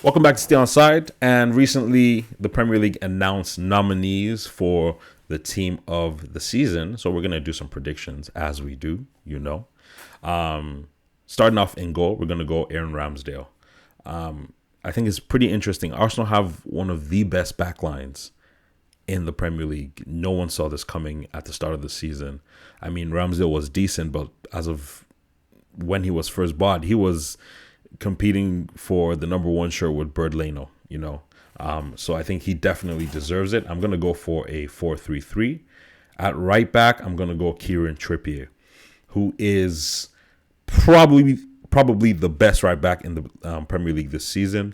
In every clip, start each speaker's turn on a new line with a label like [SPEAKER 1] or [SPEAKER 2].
[SPEAKER 1] Welcome back to Stay Onside. And recently, the Premier League announced nominees for the team of the season. So we're going to do some predictions as we do, Starting off in goal, we're going to go Aaron Ramsdale. I think it's pretty interesting. Arsenal have one of the best backlines in the Premier League. No one saw this coming at the start of the season. I mean, Ramsdale was decent, but as of when he was first bought, he was competing for the number one shirt with Bird Leno, So I think he definitely deserves it. I'm going to go for a 4-3-3. At right back, I'm going to go Kieran Trippier, who is probably the best right back in the Premier League this season.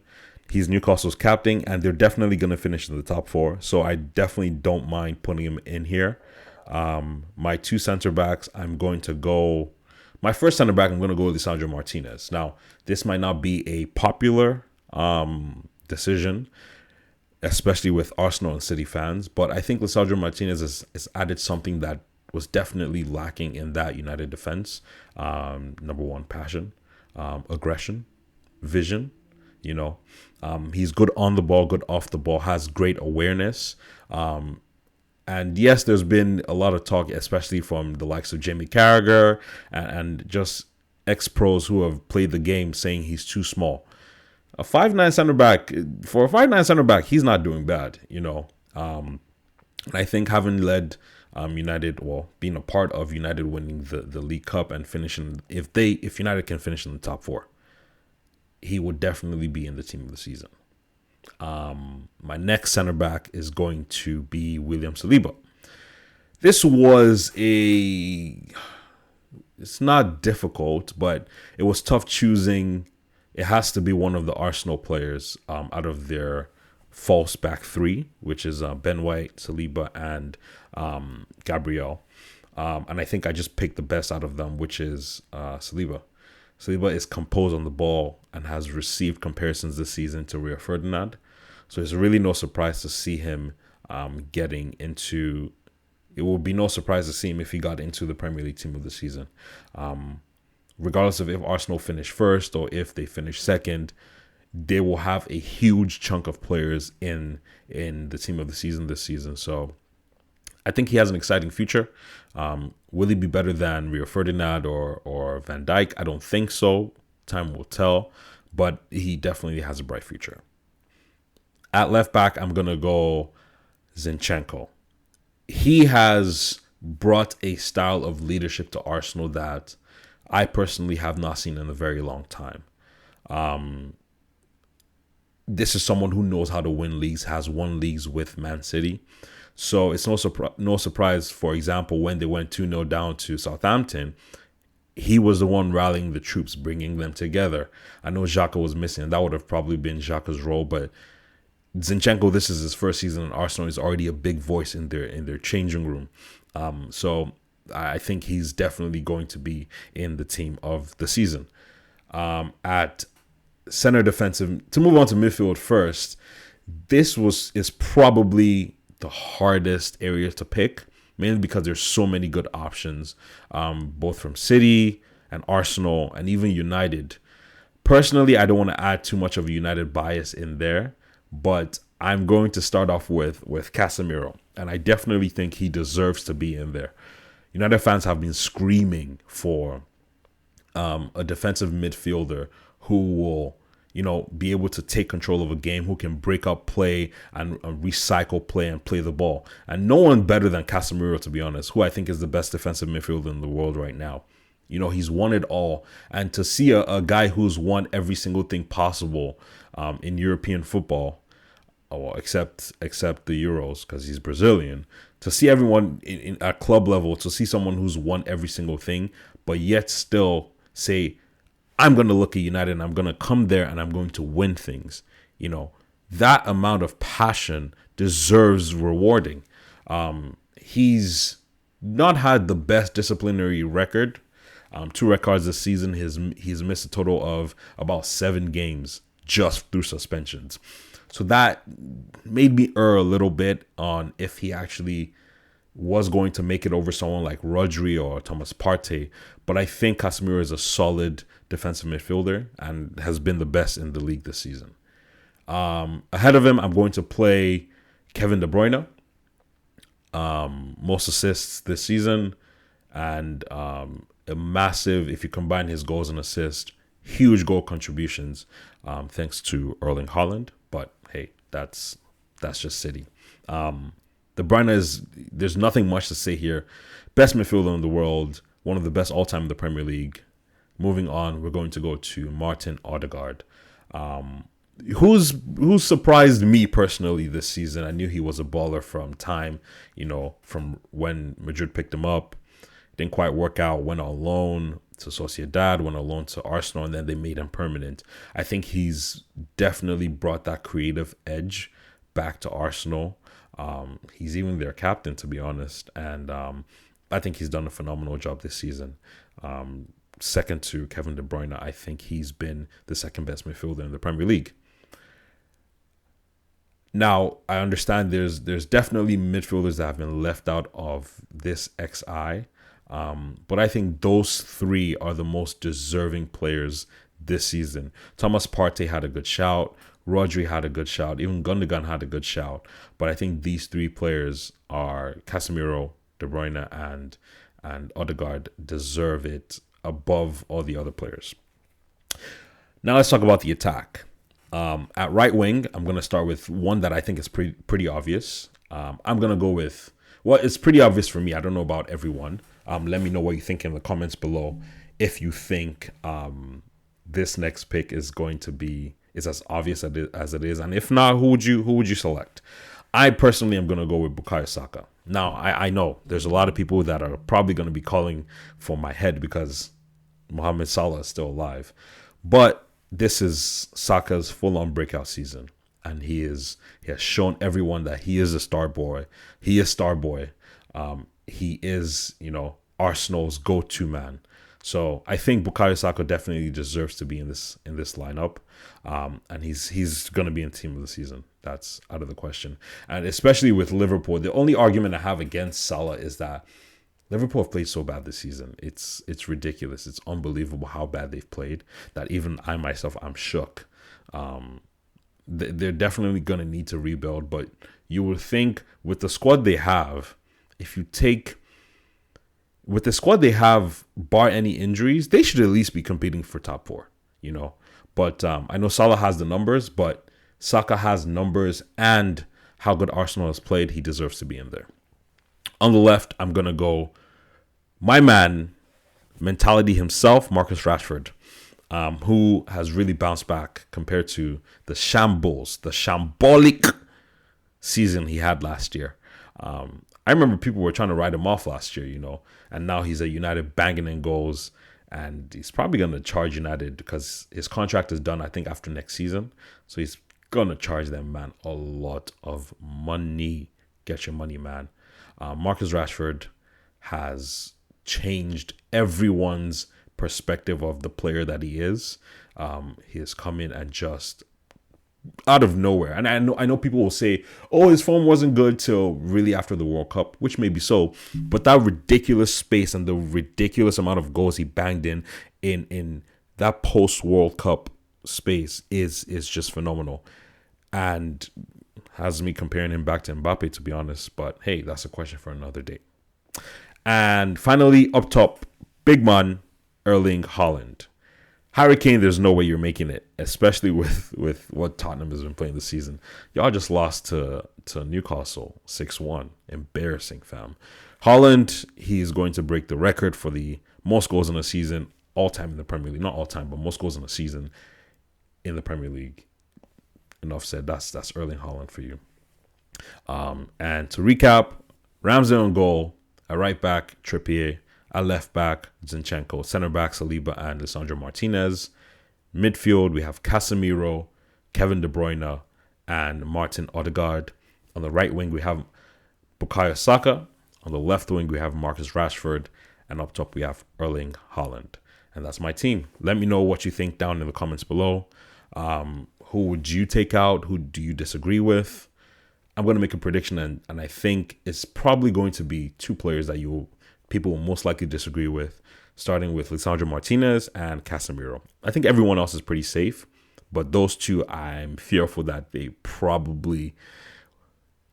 [SPEAKER 1] He's Newcastle's captain, and they're definitely going to finish in the top four. So I definitely don't mind putting him in here. My two center backs, my first center back, I'm going to go with Lisandro Martinez. Now, this might not be a popular decision, especially with Arsenal and City fans, but I think Lisandro Martinez has added something that was definitely lacking in that United defense. Number one, passion, aggression, vision. He's good on the ball, good off the ball, has great awareness. And yes, there's been a lot of talk, especially from the likes of Jamie Carragher and just ex-pros who have played the game, saying he's too small. For a 5'9" center back, he's not doing bad, And I think having led United, being a part of United winning the League Cup and finishing, if United can finish in the top four, he would definitely be in the team of the season. My next center back is going to be William Saliba. It's not difficult, but it was tough choosing. It has to be one of the Arsenal players out of their false back three, which is Ben White, Saliba, and Gabriel. And I think I just picked the best out of them, which is Saliba. Saliba is composed on the ball and has received comparisons this season to Rio Ferdinand. So it's really no surprise to see him getting into... It would be no surprise to see him if he got into the Premier League team of the season. Regardless of if Arsenal finish first or if they finish second, they will have a huge chunk of players in the team of the season this season. So I think he has an exciting future. Will he be better than Rio Ferdinand or Van Dijk? I don't think so. Time will tell. But he definitely has a bright future. At left back, I'm going to go Zinchenko. He has brought a style of leadership to Arsenal that I personally have not seen in a very long time. This is someone who knows how to win leagues, has won leagues with Man City. So it's no surprise, for example, when they went 2-0 down to Southampton, he was the one rallying the troops, bringing them together. I know Xhaka was missing, and that would have probably been Xhaka's role, but Zinchenko, this is his first season in Arsenal. He's already a big voice in their changing room. So I think he's definitely going to be in the team of the season. At center defensive, to move on to midfield first, this is probably the hardest area to pick, mainly because there's so many good options, both from City and Arsenal and even United. Personally, I don't want to add too much of a United bias in there, but I'm going to start off with Casemiro, and I definitely think he deserves to be in there. United fans have been screaming for a defensive midfielder who will, be able to take control of a game, who can break up play and recycle play and play the ball. And no one better than Casemiro, to be honest, who I think is the best defensive midfielder in the world right now. He's won it all. And to see a guy who's won every single thing possible in European football, except the Euros, because he's Brazilian, to see everyone at club level, to see someone who's won every single thing, but yet still say, I'm going to look at United and I'm going to come there and I'm going to win things. That amount of passion deserves rewarding. He's not had the best disciplinary record. 2 red cards this season. He's missed a total of about 7 games just through suspensions. So that made me err a little bit on if he actually was going to make it over someone like Rodri or Thomas Partey. But I think Casemiro is a solid defensive midfielder and has been the best in the league this season. Ahead of him, I'm going to play Kevin De Bruyne. Most assists this season, and a massive, if you combine his goals and assists, huge goal contributions, thanks to Erling Haaland. But hey, that's just City. De Bruyne there's nothing much to say here. Best midfielder in the world, one of the best all time in the Premier League. Moving on, we're going to go to Martin Odegaard, who's surprised me personally this season. I knew he was a baller from time, from when Madrid picked him up. Didn't quite work out, went on loan to Sociedad, went on loan to Arsenal, and then they made him permanent. I think he's definitely brought that creative edge back to Arsenal. He's even their captain, to be honest, and I think he's done a phenomenal job this season. Second to Kevin De Bruyne, I think he's been the second best midfielder in the Premier League. Now, I understand there's definitely midfielders that have been left out of this XI, but I think those three are the most deserving players this season. Thomas Partey had a good shout. Rodri had a good shout. Even Gundogan had a good shout. But I think these three players are Casemiro, De Bruyne, and Odegaard deserve it above all the other players. Now let's talk about the attack. At right wing, I'm going to start with one that I think is pretty obvious. I'm going to go with, it's pretty obvious for me. I don't know about everyone. Let me know what you think in the comments below. If you think this next pick is as obvious as it is, and if not, who would you select? I personally am going to go with Bukayo Saka. Now, I know there's a lot of people that are probably going to be calling for my head because Mohamed Salah is still alive. But this is Saka's full-on breakout season. And he has shown everyone that he is a star boy. He is star boy. He is, Arsenal's go-to man. So I think Bukayo Saka definitely deserves to be in this lineup. And he's going to be in team of the season. That's out of the question. And especially with Liverpool, the only argument I have against Salah is that Liverpool have played so bad this season. It's ridiculous. It's unbelievable how bad they've played that even I myself, I'm shook. They're definitely going to need to rebuild. But you would think with the squad they have, with the squad they have, bar any injuries, they should at least be competing for top four, But I know Salah has the numbers, but Saka has numbers and how good Arsenal has played. He deserves to be in there. On the left, I'm going to go my man, mentality himself, Marcus Rashford, who has really bounced back compared to the shambolic season he had last year. I remember people were trying to write him off last year, and now he's at United banging in goals, and he's probably going to charge United because his contract is done, I think, after next season. So he's going to charge them, man, a lot of money. Get your money, man. Marcus Rashford has changed everyone's perspective of the player that he is. He has come in and just out of nowhere. And I know people will say, oh, his form wasn't good till really after the World Cup, which may be so. But that ridiculous space and the ridiculous amount of goals he banged in that post-World Cup space is just phenomenal. And has me comparing him back to Mbappe, to be honest. But hey, that's a question for another day. And finally, up top, big man, Erling Haaland. Harry Kane, there's no way you're making it, especially with what Tottenham has been playing this season. Y'all just lost to Newcastle 6-1. Embarrassing, fam. Haaland, he's going to break the record for the most goals in a season all time in the Premier League. Not all time, but most goals in a season in the Premier League. Enough said. That's Erling Haaland for you. And to recap, Ramsey on goal, at right back, Trippier, at left back, Zinchenko, center back, Saliba and Lisandro Martinez. Midfield, we have Casemiro, Kevin De Bruyne, and Martin Odegaard. On the right wing, we have Bukayo Saka. On the left wing, we have Marcus Rashford. And up top, we have Erling Haaland. And that's my team. Let me know what you think down in the comments below. Who would you take out? Who do you disagree with? I'm going to make a prediction, and I think it's probably going to be two players that people will most likely disagree with, starting with Lisandro Martinez and Casemiro. I think everyone else is pretty safe, But those two, I'm fearful that they probably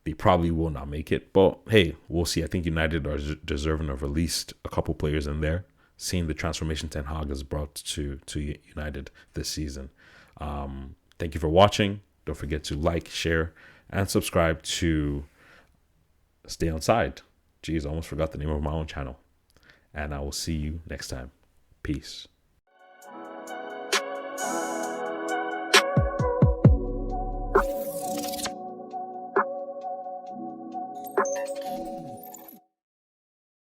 [SPEAKER 1] will not make it. But hey, we'll see. I think United are deserving of at least a couple players in there, seeing the transformation Ten Hag has brought to United this season. Thank you for watching. Don't forget to like, share, and subscribe to Stay Onside. Jeez, I almost forgot the name of my own channel. And I will see you next time. Peace.